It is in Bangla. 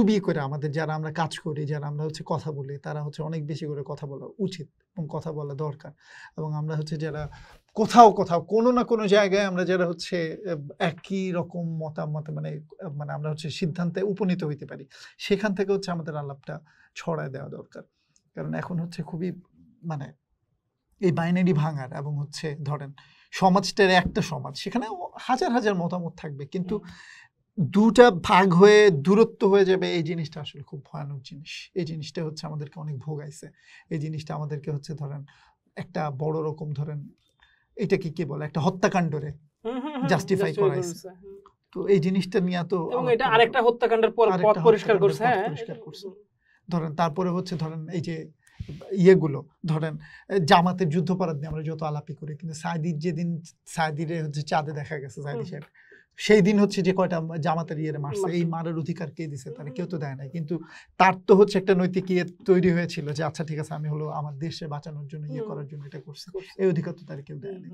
খুবই করে আমাদের যারা আমরা কাজ করি, যারা আমরা হচ্ছে কথা বলি, তারা হচ্ছে অনেক বেশি করে কথা বলা উচিত এবং কথা বলা দরকার। এবং আমরা হচ্ছে যারা কোথাও কোনো না কোনো জায়গায় আমরা যারা হচ্ছে একই রকম মতামত মানে আমরা হচ্ছে সিদ্ধান্তে উপনীত হইতে পারি, সেখান থেকে হচ্ছে আমাদের আলাপটা ছড়ায় দেওয়া দরকার। কারণ এখন হচ্ছে খুবই মানে এই বাইনারি ভাঙার এবং হচ্ছে ধরেন সমাজটার একটা সমাজ, সেখানে হাজার হাজার মতামত থাকবে, কিন্তু দুটা ভাগ হয়ে দূরত্ব হয়ে যাবে, এই জিনিসটা আসলে খুব ভয়ানক জিনিস। এই জিনিসটা হচ্ছে আমাদেরকে অনেক ভোগাইছে। এই জিনিসটা আমাদেরকে হচ্ছে ধরেন একটা বড় রকম ধরেন এটাকে কি বলে একটা হত্যাকাণ্ডরে জাস্টিফাই করাইছে। তো এই জিনিসটা নিয়ে তো এবং এটা আরেকটা হত্যাকাণ্ডের পথ পরিষ্কার করছে। ধরেন তারপরে হচ্ছে ধরেন এই যে ইয়েগুলো ধরেন জামাতের যুদ্ধাপরাধ নিয়ে আমরা যত আলাপি করি, কিন্তু সাইদির যেদিন সাইদিরে হচ্ছে চাঁদে দেখা গেছে সাইদি সাহেব, সেই দিন হচ্ছে যে কয়টা জামাতের ইয়েরে মারছে, এই মারার অধিকার কে দিছে? তারা কেউ তো দেয় নাই। কিন্তু তার তো হচ্ছে একটা নৈতিক ইয়ে তৈরি হয়েছিল যে আচ্ছা ঠিক আছে, আমি হলো আমার দেশে বাঁচানোর জন্য ইয়ে করার জন্য এটা করছি, এই অধিকার তো তারা কেউ দেয় নাই।